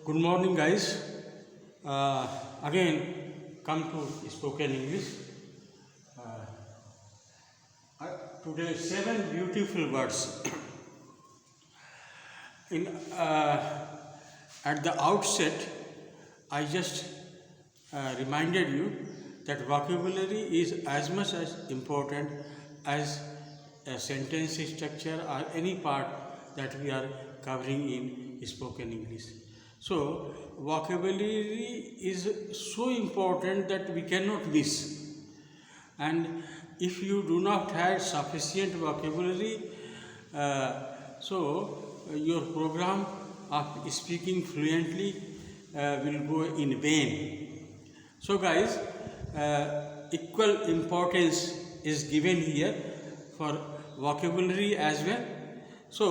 Good morning, guys. Again, come to spoken English. Today, 7 beautiful words. In at the outset, I just reminded you that vocabulary is as much as important as a sentence structure or any part that we are covering in spoken English. So, vocabulary is so important that we cannot miss. And if you do not have sufficient vocabulary, your program of speaking fluently will go in vain. So, guys, equal importance is given here for vocabulary as well. So,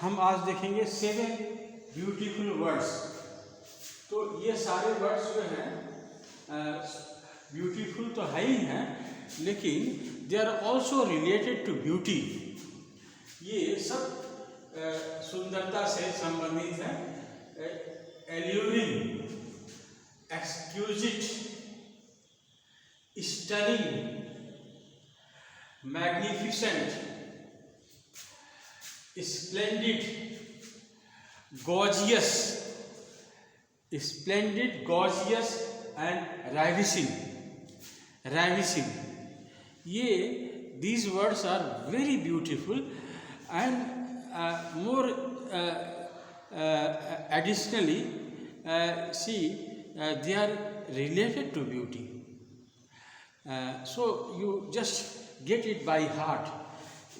हम आज देखेंगे 7 beautiful words. तो ये सारे words जो हैं beautiful तो है ही हैं, लेकिन they are also related to beauty. ये सब सुंदरता से संबंधित हैं. Alluring, exquisite, stunning, magnificent, splendid, gorgeous, splendid, gorgeous and ravishing. ये these words are very beautiful and more additionally they are related to beauty. So you just get it by heart,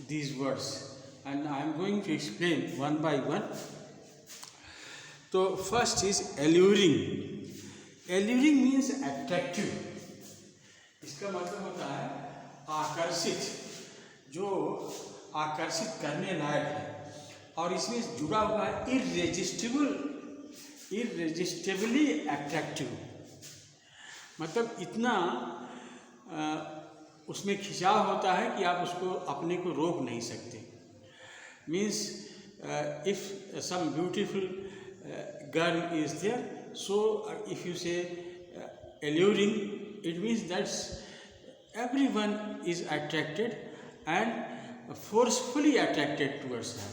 these words, and I am going to explain one by one. तो first is alluring. Alluring means attractive. इसका मतलब होता है आकर्षित, जो आकर्षित करने लायक है. और इसमें जुड़ा हुआ है इररेजिस्टिबली अट्रैक्टिव. मतलब इतना उसमें खिंचाव होता है कि आप उसको अपने को रोक नहीं सकते. Means if some beautiful girl is there, so if you say alluring, it means that everyone is attracted and forcefully attracted towards her.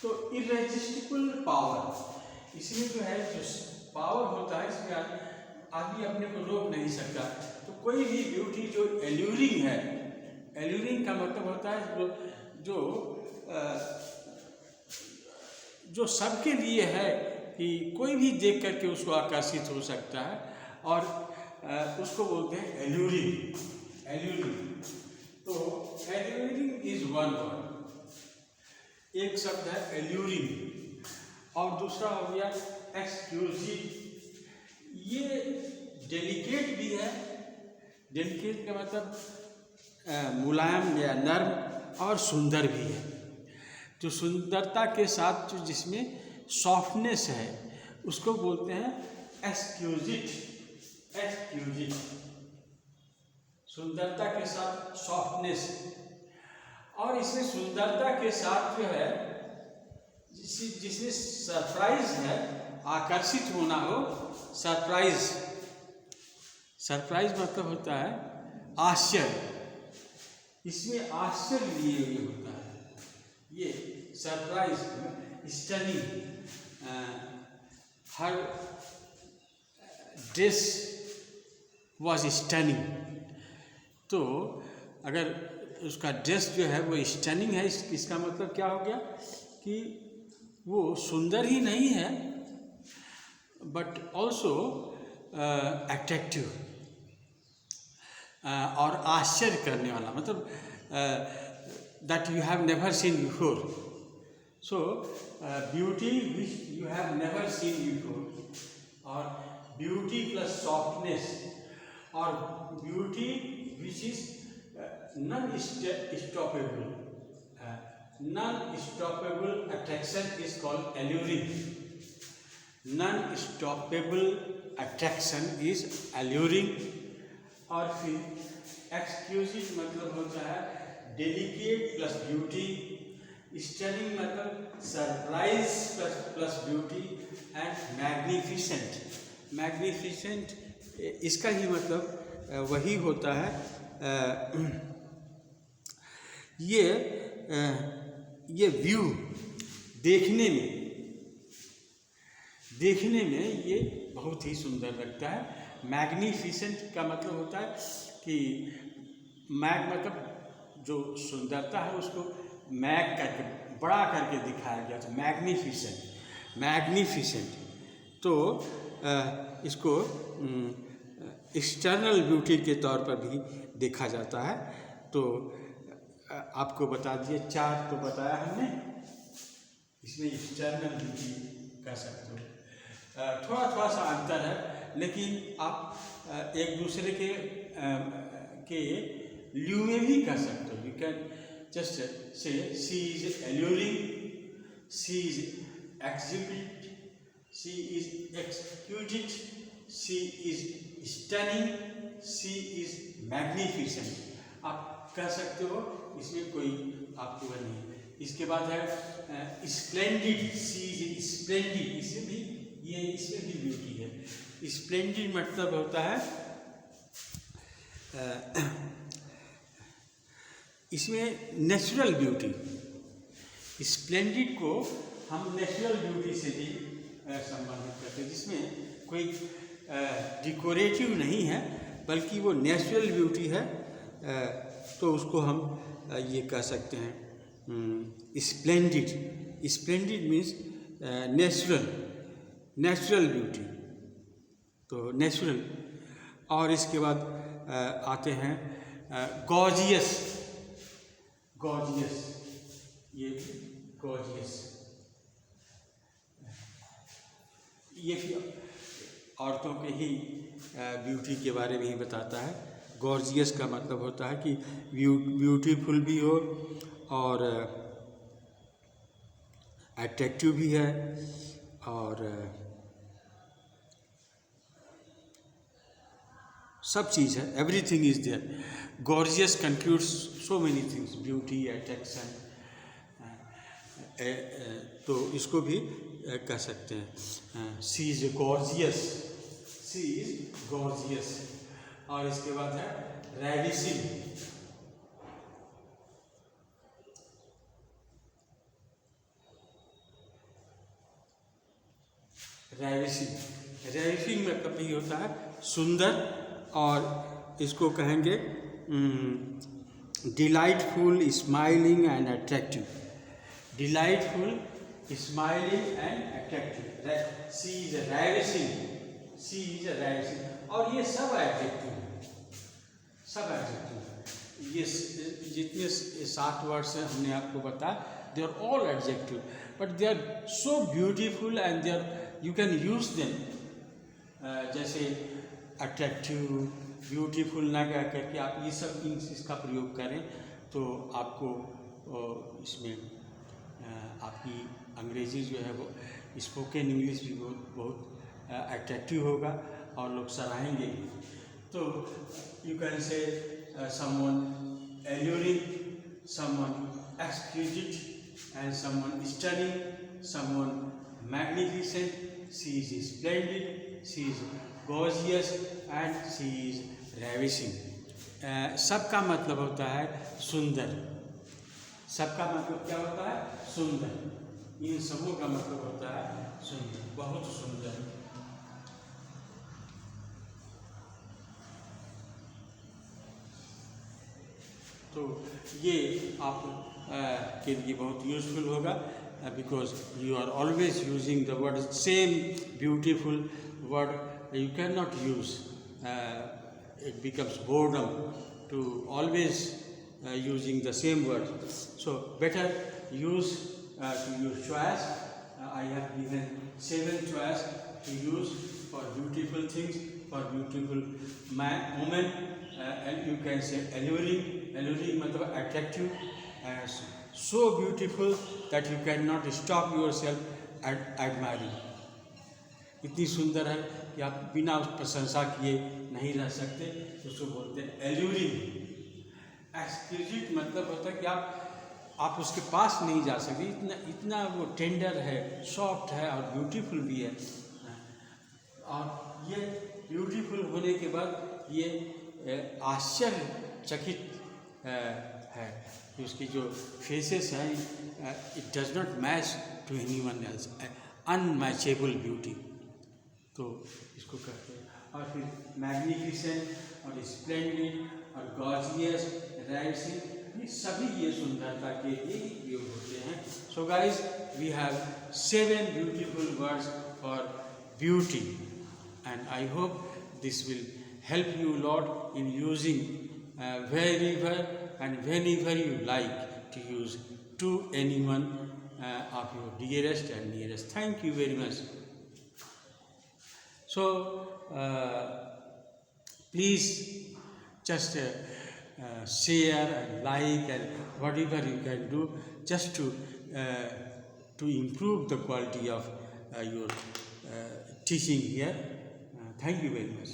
तो irresistible power, इसमें जो है जो पावर होता है, इसमें आदमी अपने को रोक नहीं सकता. तो कोई भी ब्यूटी जो एल्यूरिंग है, एल्यूरिंग का मतलब होता है जो सबके लिए है, कि कोई भी देख करके उसको आकर्षित हो सकता है, और उसको बोलते हैं एल्यूरिंग. तो एल्यूरिंग इज वन वर्ड. एक शब्द है एल्यूरिंग, और दूसरा हो गया एक्सक्लूसिव. ये डेलिकेट भी है. डेलिकेट का मतलब मुलायम या नर्म, और सुंदर भी है. जो सुंदरता के साथ जो जिसमें सॉफ्टनेस है, उसको बोलते हैं एक्सक्यूजिट. सुंदरता के साथ सॉफ्टनेस. और इसमें सुंदरता के साथ जो है जिसमें सरप्राइज है, आकर्षित होना हो. सरप्राइज मतलब होता है आश्चर्य. इसमें आश्चर्य लिए हुए होता है. ये surprise. Stunning, her dress was stunning. तो अगर उसका ड्रेस जो है वो स्टनिंग है, इसका मतलब क्या हो गया कि वो सुंदर ही नहीं है, बट ऑल्सो अट्रैक्टिव, और आश्चर्य करने वाला. मतलब that you have never seen before. So, beauty which you have never seen before, or beauty plus softness, or beauty which is non-stoppable. Non-stoppable attraction is called alluring. Non-stoppable attraction is alluring. और फिर exclusive मतलब होता है delicate plus beauty, stunning मतलब surprise plus beauty and magnificent. Magnificent इसका ही मतलब वही होता है, ये व्यू देखने में ये बहुत ही सुंदर लगता है। मैग्निफिसेंट का मतलब होता है कि मैग मतलब जो सुंदरता है उसको मैग करके बड़ा करके दिखाया गया, तो मैग्निफिसेंट। तो इसको एक्सटर्नल ब्यूटी के तौर पर भी देखा जाता है। तो आपको बता दिए, 4 तो बताया हमने, इसमें एक्सटर्नल ब्यूटी कह सकते हो। थोड़ा सा अंतर है, लेकिन आप एक दूसरे के ल्यू में भी कह सकते हो। You can just say she is alluring, she is execute, she is executed, she is stunning, she is magnificent. आप कह सकते हो, इसमें कोई आपको नहीं। इसके बाद है स्प्लेंडिड, शी इज स्प्लेंडिड, इसमें भी ब्यूटी है। स्प्लेंडिड मतलब होता है इसमें नेचुरल ब्यूटी। स्प्लेंडिड को हम नेचुरल ब्यूटी से भी संबंधित करते हैं, जिसमें कोई डिकोरेटिव नहीं है बल्कि वो नेचुरल ब्यूटी है। तो उसको हम ये कह सकते हैं splendid. Splendid means natural beauty, तो नेचुरल। और इसके बाद आते हैं गॉर्जियस। ये गॉर्जियस ये भी औरतों के ही ब्यूटी के बारे में ही बताता है। गॉर्जियस का मतलब होता है कि ब्यूटीफुल भी हो और अट्रैक्टिव भी है, और सब चीज़ है, everything is there. Gorgeous concludes so many things, beauty, attraction. तो इसको भी कह सकते हैं she is gorgeous, she is gorgeous. और इसके बाद है रेविशिंग। रेविशिंग मतलब भी होता है सुंदर, और इसको कहेंगे delightful, smiling and attractive. Delightful, smiling and attractive. She is ravishing, she is ravishing. और ये सब एडजेक्टिव है, सब एडजेक्टिव है। ये जितने 7 वर्ड्स हैं हमने आपको बताया, they are all adjective, but they are so beautiful and they are you can use them. जैसे अट्रैक्टिव, ब्यूटीफुल ना कह करके आप ये सब इसका प्रयोग करें तो आपको इसमें आपकी अंग्रेज़ी जो है वो स्पोकन इंग्लिश भी बहुत अट्रैक्टिव होगा और लोग सराहेंगे। तो you can say someone alluring, someone exquisite, and someone stunning, someone magnificent. She is splendid, she is gorgeous, and she is ravishing. सबका मतलब होता है सुंदर। सबका मतलब क्या होता है? सुंदर। इन सबों का मतलब होता है सुंदर, बहुत सुंदर। तो ये आप के लिए बहुत यूजफुल होगा, because you are always using the word same beautiful word. You can not use, it becomes boredom to always using the same word. So better use to your choice. I have given 7 choice to use for beautiful things, for beautiful women, and you can say alluring. Alluring मतलब attractive, so beautiful that you cannot stop yourself admiring. इतनी सुंदर है कि आप बिना उस प्रशंसा किए नहीं रह सकते, उसको बोलते हैं alluring. एक्सक्यूजिट मतलब होता है कि आप आप उसके पास नहीं जा सकते, इतना इतना वो टेंडर है, सॉफ्ट है और ब्यूटीफुल भी है। और ये ब्यूटीफुल होने के बाद ये आश्चर्यचकित है कि उसकी जो फेसेस हैं, it does not match to anyone else, unmatchable beauty, तो इसको कहते हैं। और फिर मैग्निफिसेंट और स्प्लेंडिड और गॉर्जियस, राइजिंग, ये सभी ये सुंदरता के लिए उपयोग होते हैं। So guys, we have 7 beautiful words for beauty, and I hope this will help you a lot in using wherever and whenever you like to use to anyone of your dearest and nearest. Thank you very much. So please just share and like and whatever you can do just to improve the quality of your teaching here. Thank you very much.